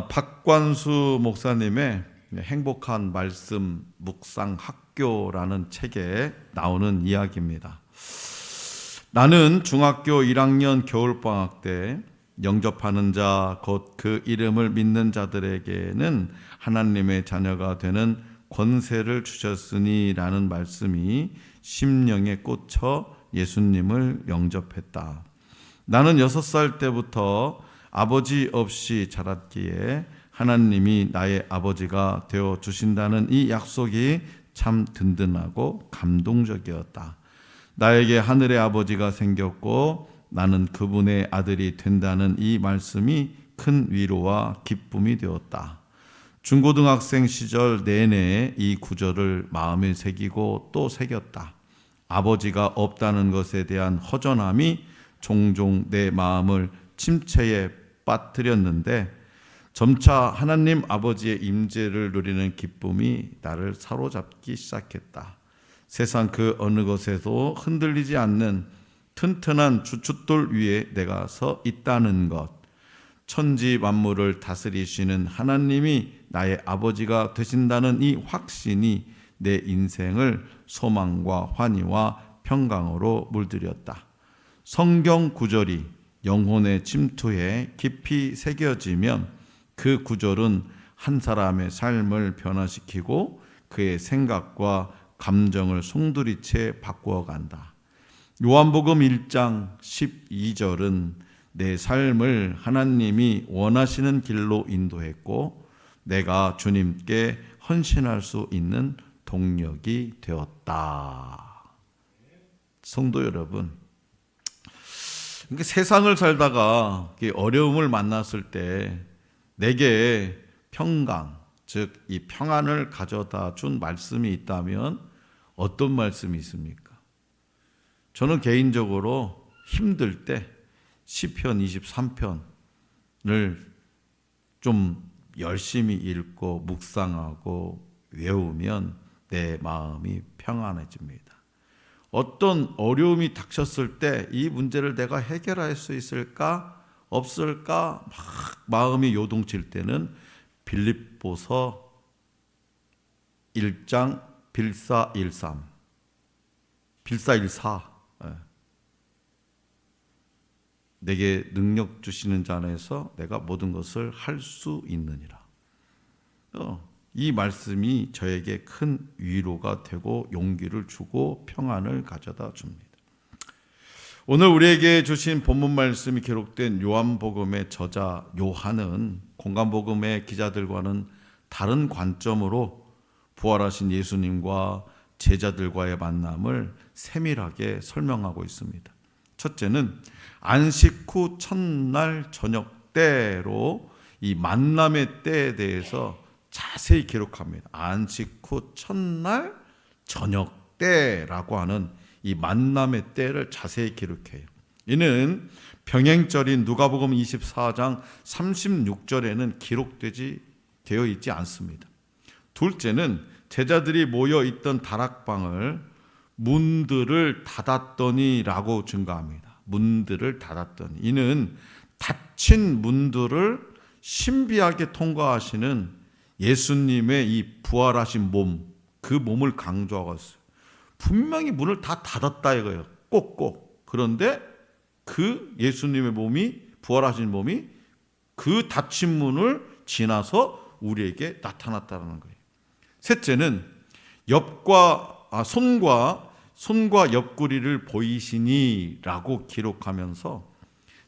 박관수 목사님의 행복한 말씀 묵상 학교라는 책에 나오는 이야기입니다. 나는 중학교 1학년 겨울방학 때 영접하는 자, 곧 그 이름을 믿는 자들에게는 하나님의 자녀가 되는 권세를 주셨으니 라는 말씀이 심령에 꽂혀 예수님을 영접했다. 나는 6살 때부터 아버지 없이 자랐기에 하나님이 나의 아버지가 되어 주신다는 이 약속이 참 든든하고 감동적이었다. 나에게 하늘의 아버지가 생겼고 나는 그분의 아들이 된다는 이 말씀이 큰 위로와 기쁨이 되었다. 중고등학생 시절 내내 이 구절을 마음에 새기고 또 새겼다. 아버지가 없다는 것에 대한 허전함이 종종 내 마음을 침체에 빠뜨렸는데 점차 하나님 아버지의 임재를 누리는 기쁨이 나를 사로잡기 시작했다. 세상 그 어느 것에도 흔들리지 않는 튼튼한 주춧돌 위에 내가 서 있다는 것, 천지 만물을 다스리시는 하나님이 나의 아버지가 되신다는 이 확신이 내 인생을 소망과 환희와 평강으로 물들였다. 성경 구절이 영혼의 침투에 깊이 새겨지면 그 구절은 한 사람의 삶을 변화시키고 그의 생각과 감정을 송두리째 바꾸어 간다. 요한복음 1장 12절은 내 삶을 하나님이 원하시는 길로 인도했고 내가 주님께 헌신할 수 있는 동력이 되었다. 성도 여러분, 세상을 살다가 어려움을 만났을 때 내게 평강, 즉 이 평안을 가져다 준 말씀이 있다면 어떤 말씀이 있습니까? 저는 개인적으로 힘들 때 시편 23편을 좀 열심히 읽고 묵상하고 외우면 내 마음이 평안해집니다. 어떤 어려움이 닥쳤을 때 이 문제를 내가 해결할 수 있을까? 없을까? 막 마음이 요동칠 때는 빌립보서 1장 빌사일삼, 빌사일사, 내게 능력 주시는 자 안에서 내가 모든 것을 할 수 있느니라. 이 말씀이 저에게 큰 위로가 되고 용기를 주고 평안을 가져다 줍니다. 오늘 우리에게 주신 본문 말씀이 기록된 요한복음의 저자 요한은 공간복음의 기자들과는 다른 관점으로 부활하신 예수님과 제자들과의 만남을 세밀하게 설명하고 있습니다. 첫째는 안식 후 첫날 저녁 때로 이 만남의 때에 대해서 자세히 기록합니다. 안식 후 첫날 저녁 때라고 하는 이 만남의 때를 자세히 기록해요. 이는 병행절인 누가복음 24장 36절에는 되어 있지 않습니다. 둘째는 제자들이 모여 있던 다락방을 문들을 닫았더니라고 증가합니다. 문들을 닫았더니, 이는 닫힌 문들을 신비하게 통과하시는 예수님의 이 부활하신 몸, 그 몸을 강조하고 있어요. 분명히 문을 다 닫았다 이거예요. 꼭꼭. 그런데 그 예수님의 몸이, 부활하신 몸이 그 닫힌 문을 지나서 우리에게 나타났다는 거예요. 셋째는 손과 옆구리를 보이시니라고 기록하면서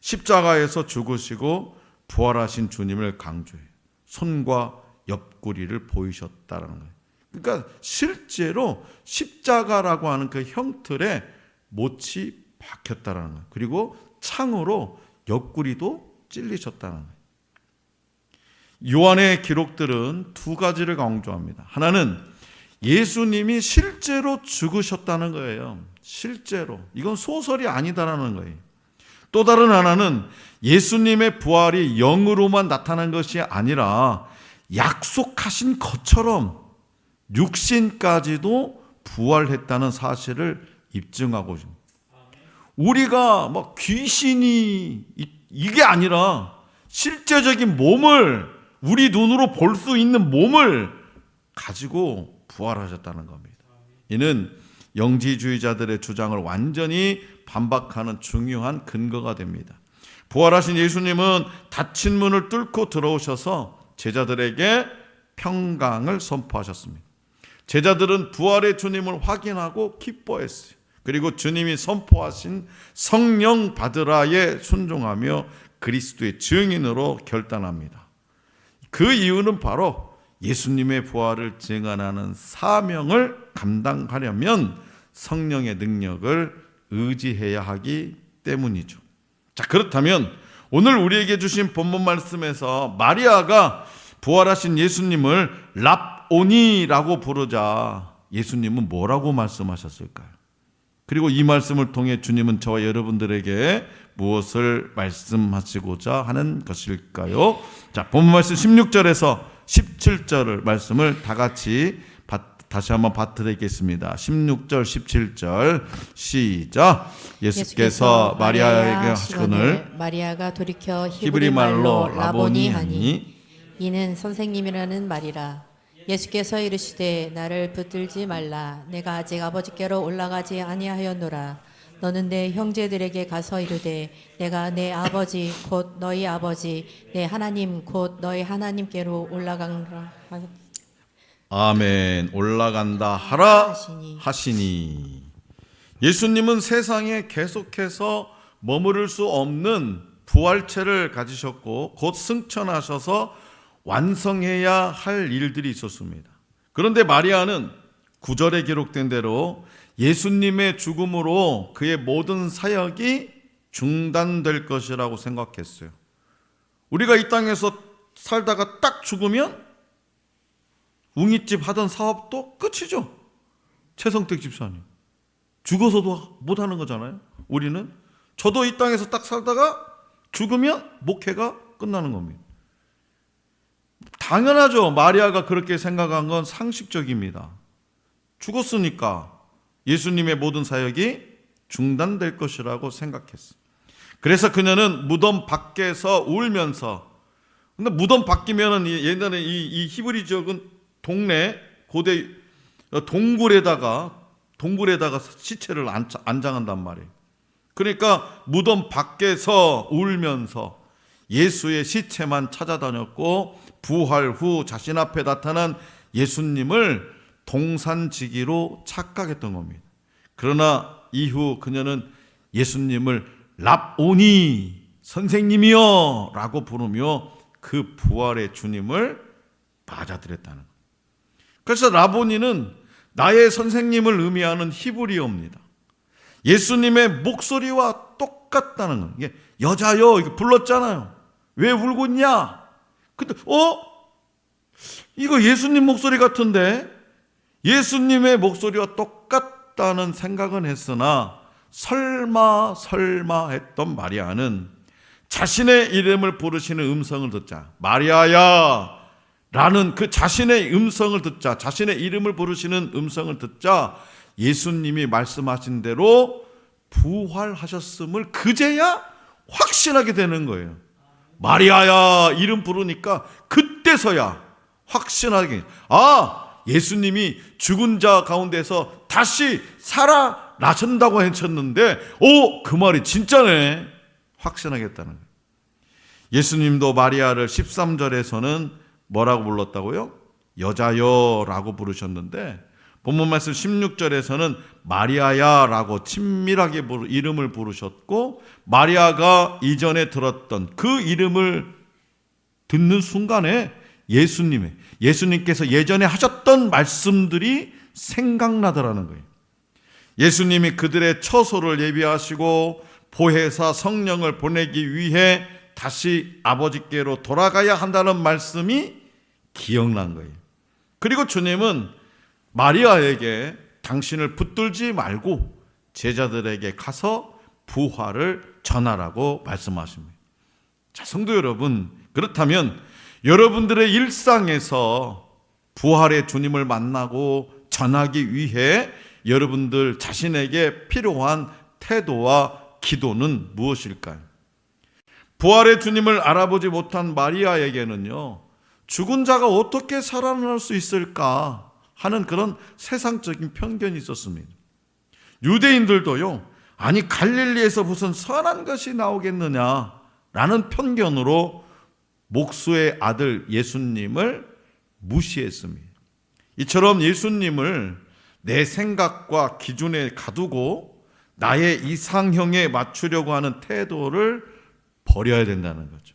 십자가에서 죽으시고 부활하신 주님을 강조해요. 손과 옆구리를 보이셨다는 거예요. 그러니까 실제로 십자가라고 하는 그 형틀에 못이 박혔다는 거예요. 그리고 창으로 옆구리도 찔리셨다는 거예요. 요한의 기록들은 두 가지를 강조합니다. 하나는 예수님이 실제로 죽으셨다는 거예요. 실제로. 이건 소설이 아니다라는 거예요. 또 다른 하나는 예수님의 부활이 영으로만 나타난 것이 아니라 약속하신 것처럼 육신까지도 부활했다는 사실을 입증하고 있습니다. 우리가 막 귀신이 이게 아니라 실제적인 몸을 우리 눈으로 볼 수 있는 몸을 가지고 부활하셨다는 겁니다. 이는 영지주의자들의 주장을 완전히 반박하는 중요한 근거가 됩니다. 부활하신 예수님은 닫힌 문을 뚫고 들어오셔서 제자들에게 평강을 선포하셨습니다. 제자들은 부활의 주님을 확인하고 기뻐했어요. 그리고 주님이 선포하신 성령 받으라에 순종하며 그리스도의 증인으로 결단합니다. 그 이유는 바로 예수님의 부활을 증언하는 사명을 감당하려면 성령의 능력을 의지해야 하기 때문이죠. 자, 그렇다면 오늘 우리에게 주신 본문 말씀에서 마리아가 부활하신 예수님을 랍오니라고 부르자 예수님은 뭐라고 말씀하셨을까요? 그리고 이 말씀을 통해 주님은 저와 여러분들에게 무엇을 말씀하시고자 하는 것일까요? 자, 본문 말씀 16절에서 17절을 말씀을 다 같이 다시 한번 받드리겠습니다. 16절, 17절 시작. 예수께서 마리아에게 하시거늘 마리아가 돌이켜 히브리 말로 라보니 하니 이는 선생님이라는 말이라. 예수께서 이르시되 나를 붙들지 말라. 내가 아직 아버지께로 올라가지 아니하였노라. 너는 내 형제들에게 가서 이르되 내가 내 아버지 곧 너희 아버지 내 하나님 곧 너희 하나님께로 올라간다 아멘. 올라간다 하라 하시니. 하시니. 예수님은 세상에 계속해서 머무를 수 없는 부활체를 가지셨고 곧 승천하셔서 완성해야 할 일들이 있었습니다. 그런데 마리아는 9절에 기록된 대로 예수님의 죽음으로 그의 모든 사역이 중단될 것이라고 생각했어요. 우리가 이 땅에서 살다가 딱 죽으면 웅이집 하던 사업도 끝이죠. 최성택 집사님 죽어서도 못하는 거잖아요. 우리는 저도 이 땅에서 딱 살다가 죽으면 목회가 끝나는 겁니다. 당연하죠. 마리아가 그렇게 생각한 건 상식적입니다. 죽었으니까 예수님의 모든 사역이 중단될 것이라고 생각했어요. 그래서 그녀는 무덤 밖에서 울면서, 근데 무덤 밖이면은 옛날에 이 히브리 지역은 동네 고대 동굴에다가 시체를 안장한단 말이에요. 그러니까 무덤 밖에서 울면서 예수의 시체만 찾아다녔고 부활 후 자신 앞에 나타난 예수님을 동산지기로 착각했던 겁니다. 그러나 이후 그녀는 예수님을 랍오니 선생님이여 라고 부르며 그 부활의 주님을 맞아들였다는 거예요. 그래서 라보니는 나의 선생님을 의미하는 히브리어입니다. 예수님의 목소리와 똑같다는 거예요. 이게 여자여 이거 불렀잖아요. 왜 울고 있냐? 근데 이거 예수님 목소리 같은데 예수님의 목소리와 똑같다는 생각은 했으나 설마 했던 마리아는 자신의 이름을 부르시는 음성을 듣자 마리아야 라는 그 자신의 음성을 듣자 자신의 이름을 부르시는 음성을 듣자 예수님이 말씀하신 대로 부활하셨음을 그제야 확신하게 되는 거예요. 마리아야 이름 부르니까 그때서야 확신하게 예수님이 죽은 자 가운데서 다시 살아나신다고 했었는데 그 말이 진짜네 확신하겠다는 거예요. 예수님도 마리아를 13절에서는 뭐라고 불렀다고요? 여자여라고 부르셨는데 본문 말씀 16절에서는 마리아야라고 친밀하게 이름을 부르셨고 마리아가 이전에 들었던 그 이름을 듣는 순간에 예수님께서 예전에 하셨던 말씀들이 생각나더라는 거예요. 예수님이 그들의 처소를 예비하시고 보혜사 성령을 보내기 위해 다시 아버지께로 돌아가야 한다는 말씀이 기억난 거예요. 그리고 주님은 마리아에게 당신을 붙들지 말고 제자들에게 가서 부활을 전하라고 말씀하십니다. 자, 성도 여러분, 그렇다면 여러분들의 일상에서 부활의 주님을 만나고 전하기 위해 여러분들 자신에게 필요한 태도와 기도는 무엇일까요? 부활의 주님을 알아보지 못한 마리아에게는요, 죽은 자가 어떻게 살아날 수 있을까 하는 그런 세상적인 편견이 있었습니다. 유대인들도요, 아니 갈릴리에서 무슨 선한 것이 나오겠느냐라는 편견으로 목수의 아들 예수님을 무시했습니다. 이처럼 예수님을 내 생각과 기준에 가두고 나의 이상형에 맞추려고 하는 태도를 버려야 된다는 거죠.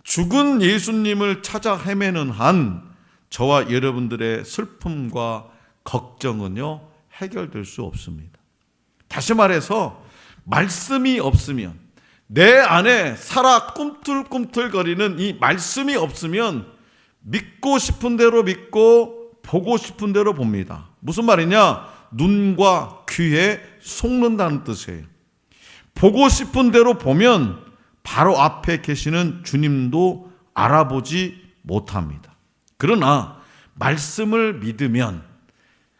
죽은 예수님을 찾아 헤매는 한 저와 여러분들의 슬픔과 걱정은요, 해결될 수 없습니다. 다시 말해서 말씀이 없으면, 내 안에 살아 꿈틀꿈틀거리는 이 말씀이 없으면 믿고 싶은 대로 믿고 보고 싶은 대로 봅니다. 무슨 말이냐? 눈과 귀에 속는다는 뜻이에요. 보고 싶은 대로 보면 바로 앞에 계시는 주님도 알아보지 못합니다. 그러나 말씀을 믿으면,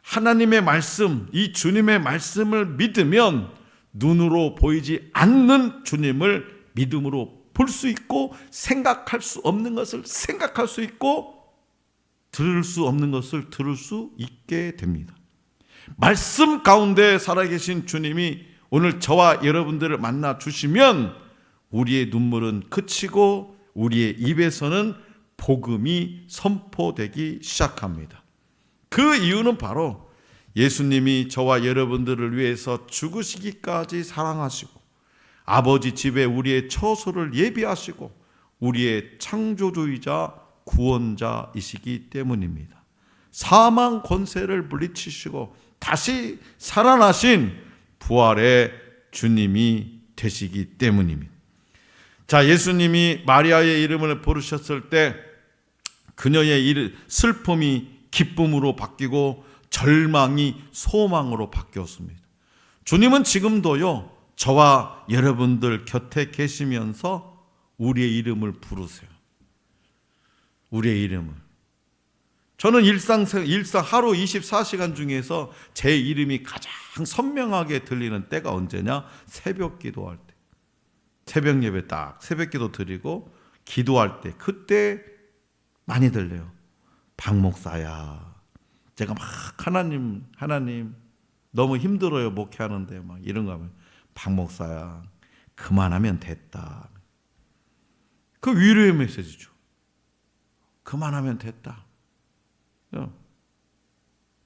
하나님의 말씀, 이 주님의 말씀을 믿으면 눈으로 보이지 않는 주님을 믿음으로 볼 수 있고, 생각할 수 없는 것을 생각할 수 있고, 들을 수 없는 것을 들을 수 있게 됩니다. 말씀 가운데 살아계신 주님이 오늘 저와 여러분들을 만나 주시면 우리의 눈물은 그치고 우리의 입에서는 복음이 선포되기 시작합니다. 그 이유는 바로 예수님이 저와 여러분들을 위해서 죽으시기까지 사랑하시고, 아버지 집에 우리의 처소를 예비하시고 우리의 창조주이자 구원자이시기 때문입니다. 사망 권세를 물리치시고 다시 살아나신 부활의 주님이 되시기 때문입니다. 자, 예수님이 마리아의 이름을 부르셨을 때 그녀의 슬픔이 기쁨으로 바뀌고 절망이 소망으로 바뀌었습니다. 주님은 지금도요, 저와 여러분들 곁에 계시면서 우리의 이름을 부르세요. 우리의 이름을. 저는 일상 하루 24시간 중에서 제 이름이 가장 선명하게 들리는 때가 언제냐? 새벽 기도할 때. 새벽 예배 딱 새벽 기도 드리고 기도할 때, 그때 많이 들려요. 박 목사야, 제가 막 하나님 너무 힘들어요 목회하는데, 막 이런 거 하면 박 목사야 그만하면 됐다. 그 위로의 메시지죠. 그만하면 됐다.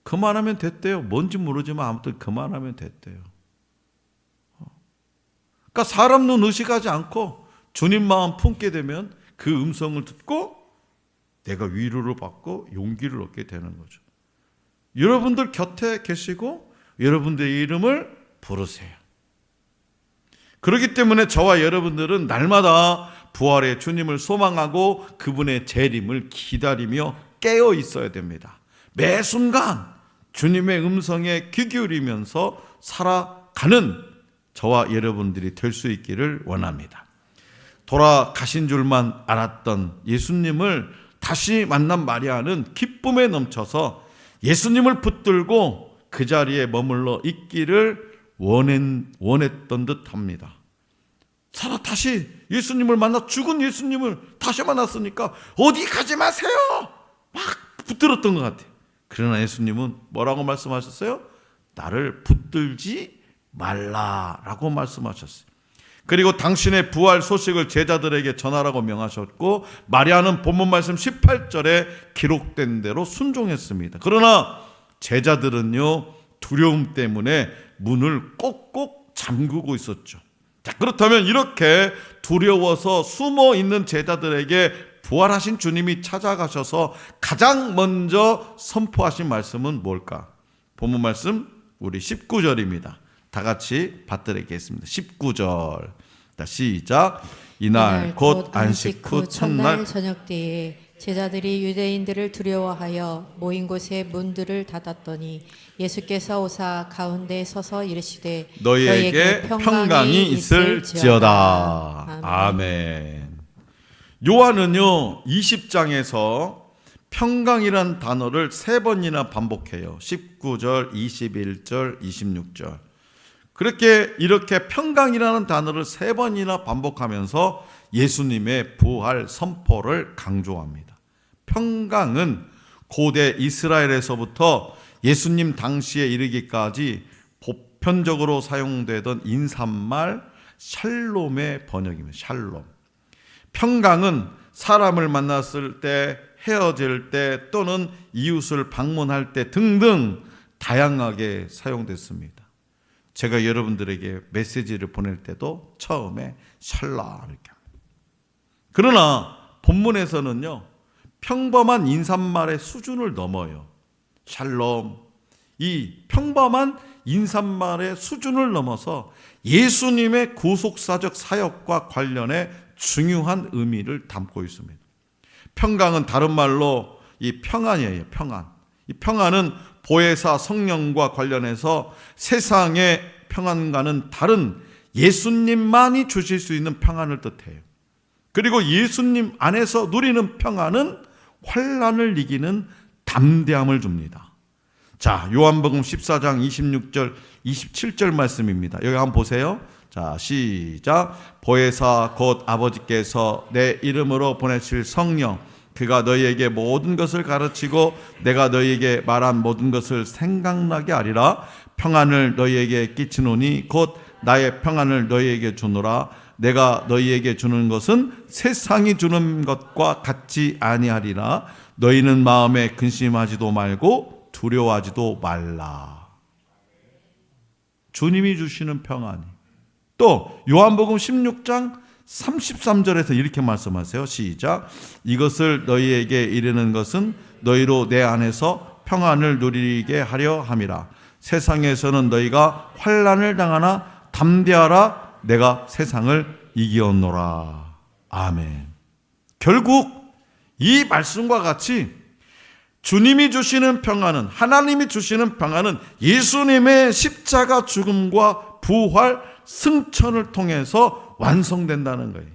그만하면 됐대요. 뭔지 모르지만 아무튼 그만하면 됐대요. 그러니까 사람 눈 의식하지 않고 주님 마음 품게 되면 그 음성을 듣고 내가 위로를 받고 용기를 얻게 되는 거죠. 여러분들 곁에 계시고 여러분들의 이름을 부르세요. 그렇기 때문에 저와 여러분들은 날마다 부활의 주님을 소망하고 그분의 재림을 기다리며 깨어 있어야 됩니다. 매 순간 주님의 음성에 귀 기울이면서 살아가는 저와 여러분들이 될 수 있기를 원합니다. 돌아가신 줄만 알았던 예수님을 다시 만난 마리아는 기쁨에 넘쳐서 예수님을 붙들고 그 자리에 머물러 있기를 원했던 듯합니다. 다시 예수님을 만나, 죽은 예수님을 다시 만났으니까 어디 가지 마세요 막 붙들었던 것 같아요. 그러나 예수님은 뭐라고 말씀하셨어요? 나를 붙들지 말라라고 말씀하셨어요. 그리고 당신의 부활 소식을 제자들에게 전하라고 명하셨고, 마리아는 본문 말씀 18절에 기록된 대로 순종했습니다. 그러나 제자들은요, 두려움 때문에 문을 꼭꼭 잠그고 있었죠. 자, 그렇다면 이렇게 두려워서 숨어 있는 제자들에게 부활하신 주님이 찾아가셔서 가장 먼저 선포하신 말씀은 뭘까? 본문 말씀 우리 19절입니다. 다 같이 받들겠습니다. 19절. 시작. 이날 곧 안식 후 첫날 저녁 때에 제자들이 유대인들을 두려워하여 모인 곳에 문들을 닫았더니 예수께서 오사 가운데 서서 이르시되 너희에게 평강이 있을지어다. 아멘. 요한은요 20장에서 평강이란 단어를 3번이나 반복해요. 19절, 21절, 26절. 이렇게 평강이라는 단어를 3번이나 반복하면서 예수님의 부활 선포를 강조합니다. 평강은 고대 이스라엘에서부터 예수님 당시에 이르기까지 보편적으로 사용되던 인사말 샬롬의 번역입니다. 샬롬. 평강은 사람을 만났을 때, 헤어질 때, 또는 이웃을 방문할 때 등등 다양하게 사용됐습니다. 제가 여러분들에게 메시지를 보낼 때도 처음에 샬라 이렇게 합니다. 그러나 본문에서는요, 평범한 인사말의 수준을 넘어요. 샬롬, 이 평범한 인사말의 수준을 넘어서 예수님의 구속사적 사역과 관련해 중요한 의미를 담고 있습니다. 평강은 다른 말로 이 평안이에요. 평안. 이 평안은 보혜사 성령과 관련해서 세상의 평안과는 다른 예수님만이 주실 수 있는 평안을 뜻해요. 그리고 예수님 안에서 누리는 평안은 환난을 이기는 담대함을 줍니다. 자, 요한복음 14장 26절 27절 말씀입니다. 여기 한번 보세요. 자, 시작. 보혜사 곧 아버지께서 내 이름으로 보내실 성령, 그가 너희에게 모든 것을 가르치고 내가 너희에게 말한 모든 것을 생각나게 하리라. 평안을 너희에게 끼치노니 곧 나의 평안을 너희에게 주노라. 내가 너희에게 주는 것은 세상이 주는 것과 같지 아니하리라. 너희는 마음에 근심하지도 말고 두려워하지도 말라. 주님이 주시는 평안이. 또 요한복음 16장 33절에서 이렇게 말씀하세요. 시작. 이것을 너희에게 이르는 것은 너희로 내 안에서 평안을 누리게 하려 함이라. 세상에서는 너희가 환난을 당하나 담대하라. 내가 세상을 이기었노라. 아멘. 결국 이 말씀과 같이 주님이 주시는 평안은, 하나님이 주시는 평안은 예수님의 십자가 죽음과 부활, 승천을 통해서 완성된다는 거예요.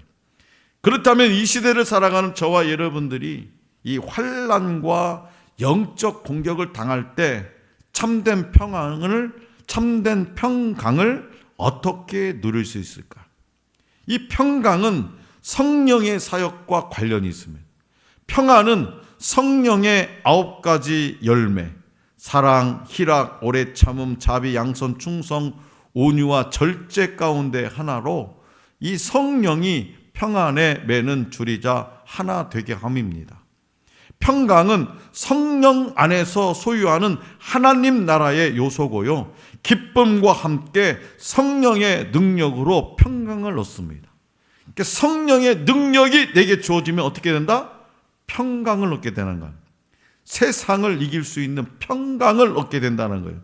그렇다면 이 시대를 살아가는 저와 여러분들이 이 환난과 영적 공격을 당할 때 참된 평강을 어떻게 누릴 수 있을까? 이 평강은 성령의 사역과 관련이 있습니다. 평안은 성령의 9가지 열매, 사랑, 희락, 오래 참음, 자비, 양선, 충성, 온유와 절제 가운데 하나로 이 성령이 평안에 매는 줄이자 하나 되게 함입니다. 평강은 성령 안에서 소유하는 하나님 나라의 요소고요, 기쁨과 함께 성령의 능력으로 평강을 얻습니다. 그러니까 성령의 능력이 내게 주어지면 어떻게 된다? 평강을 얻게 되는 거예요. 세상을 이길 수 있는 평강을 얻게 된다는 거예요.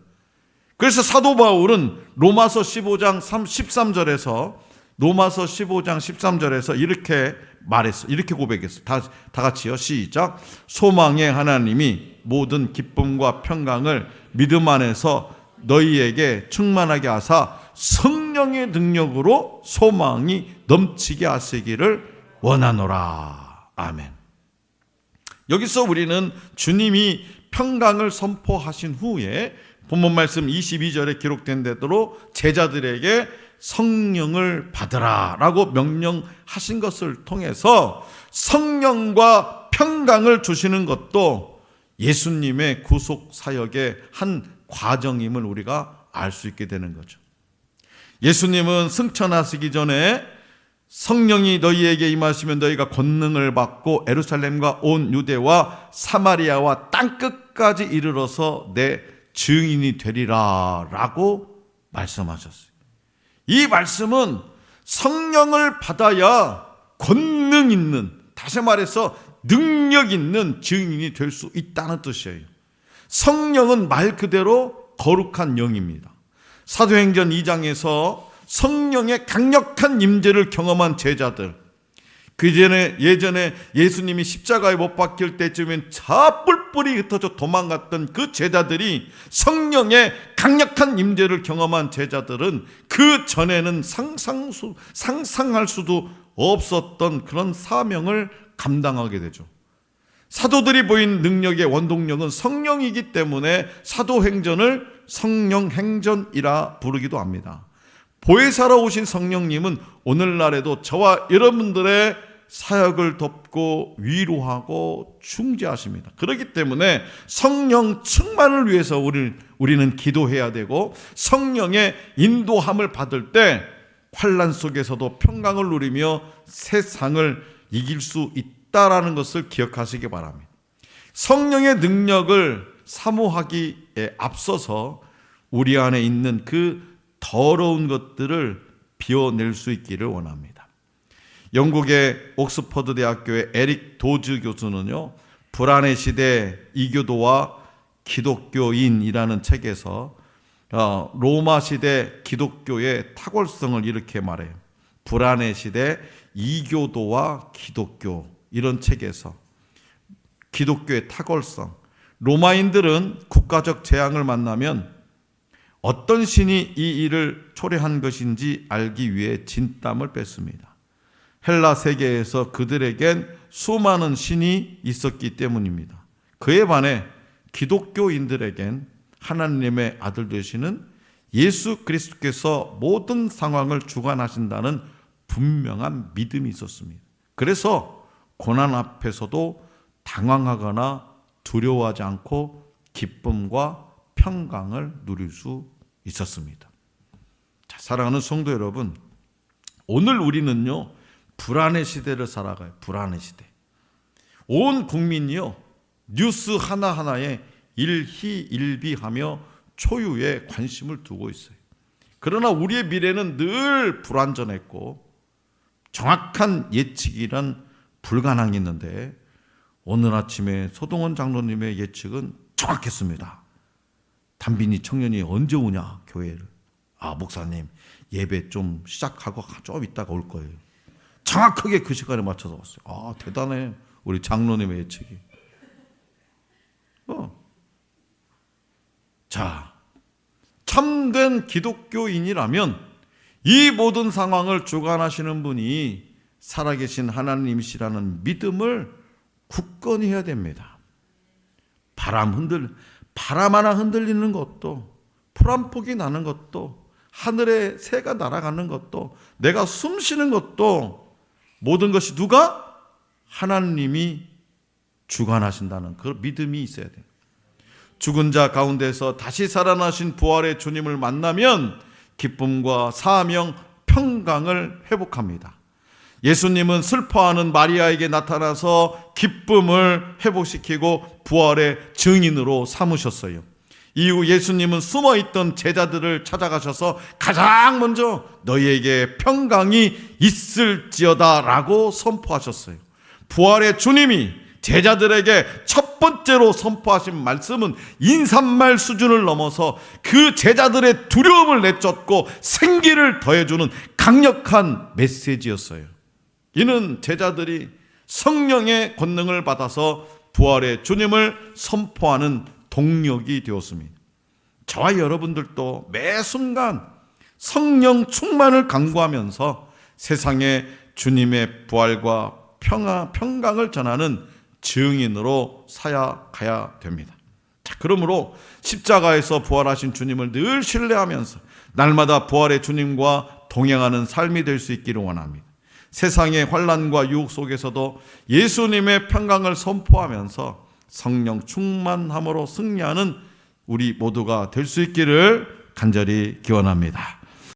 그래서 사도 바울은 로마서 15장 13절에서 로마서 15장 13절에서 이렇게 말했어. 이렇게 고백했어. 다 같이요. 시작. 소망의 하나님이 모든 기쁨과 평강을 믿음 안에서 너희에게 충만하게 하사 성령의 능력으로 소망이 넘치게 하시기를 원하노라. 아멘. 여기서 우리는 주님이 평강을 선포하신 후에 본문 말씀 22절에 기록된 대로 제자들에게 성령을 받으라 라고 명령하신 것을 통해서 성령과 평강을 주시는 것도 예수님의 구속 사역의 한 과정임을 우리가 알 수 있게 되는 거죠. 예수님은 승천하시기 전에 성령이 너희에게 임하시면 너희가 권능을 받고 예루살렘과 온 유대와 사마리아와 땅끝까지 이르러서 내 증인이 되리라 라고 말씀하셨어요. 이 말씀은 성령을 받아야 권능 있는, 다시 말해서 능력 있는 증인이 될 수 있다는 뜻이에요. 성령은 말 그대로 거룩한 영입니다. 사도행전 2장에서 성령의 강력한 임재를 경험한 제자들, 예전에 예수님이 십자가에 못 박힐 때쯤엔 다 뿔뿔이 흩어져 도망갔던 그 제자들이 성령의 강력한 임재를 경험한 제자들은 그 전에는 상상할 수도 없었던 그런 사명을 감당하게 되죠. 사도들이 보인 능력의 원동력은 성령이기 때문에 사도행전을 성령행전이라 부르기도 합니다. 보혜사로 오신 성령님은 오늘날에도 저와 여러분들의 사역을 돕고 위로하고 중재하십니다. 그렇기 때문에 성령 충만을 위해서 우리는 기도해야 되고, 성령의 인도함을 받을 때 환난 속에서도 평강을 누리며 세상을 이길 수 있다라는 것을 기억하시기 바랍니다. 성령의 능력을 사모하기에 앞서서 우리 안에 있는 그 더러운 것들을 비워낼 수 있기를 원합니다. 영국의 옥스퍼드 대학교의 에릭 도즈 교수는요, 불안의 시대 이교도와 기독교인이라는 책에서 로마 시대 기독교의 탁월성을 이렇게 말해요. 불안의 시대 이교도와 기독교, 이런 책에서 기독교의 탁월성, 로마인들은 국가적 재앙을 만나면 어떤 신이 이 일을 초래한 것인지 알기 위해 진땀을 뺐습니다. 헬라 세계에서 그들에겐 수많은 신이 있었기 때문입니다. 그에 반해 기독교인들에겐 하나님의 아들 되시는 예수 그리스도께서 모든 상황을 주관하신다는 분명한 믿음이 있었습니다. 그래서 고난 앞에서도 당황하거나 두려워하지 않고 기쁨과 평강을 누릴 수 있었습니다. 자, 사랑하는 성도 여러분, 오늘 우리는요, 불안의 시대를 살아가요. 불안의 시대. 온 국민이요, 뉴스 하나하나에 일희일비하며 초유의 관심을 두고 있어요. 그러나 우리의 미래는 늘 불완전했고 정확한 예측이란 불가능했는데, 오늘 아침에 소동원 장로님의 예측은 정확했습니다. 담빈이 청년이 언제 오냐 교회를. 목사님 예배 좀 시작하고 좀 있다가 올 거예요. 정확하게 그 시간에 맞춰서 왔어요. 대단해 우리 장로님의 예측이. 자, 참된 기독교인이라면 이 모든 상황을 주관하시는 분이 살아계신 하나님이시라는 믿음을 굳건히 해야 됩니다. 바람 하나 흔들리는 것도, 풀 한 폭이 나는 것도, 하늘에 새가 날아가는 것도, 내가 숨 쉬는 것도, 모든 것이 누가? 하나님이 주관하신다는 그 믿음이 있어야 돼요. 죽은 자 가운데서 다시 살아나신 부활의 주님을 만나면 기쁨과 사명, 평강을 회복합니다. 예수님은 슬퍼하는 마리아에게 나타나서 기쁨을 회복시키고 부활의 증인으로 삼으셨어요. 이후 예수님은 숨어있던 제자들을 찾아가셔서 가장 먼저 너희에게 평강이 있을지어다 라고 선포하셨어요. 부활의 주님이 제자들에게 첫 번째로 선포하신 말씀은 인사말 수준을 넘어서 그 제자들의 두려움을 내쫓고 생기를 더해주는 강력한 메시지였어요. 이는 제자들이 성령의 권능을 받아서 부활의 주님을 선포하는 동력이 되었습니다. 저와 여러분들도 매 순간 성령 충만을 강구하면서 세상에 주님의 부활과 평강을 전하는 증인으로 살아가야 됩니다. 자, 그러므로 십자가에서 부활하신 주님을 늘 신뢰하면서 날마다 부활의 주님과 동행하는 삶이 될 수 있기를 원합니다. 세상의 환난과 유혹 속에서도 예수님의 평강을 선포하면서 성령 충만함으로 승리하는 우리 모두가 될 수 있기를 간절히 기원합니다.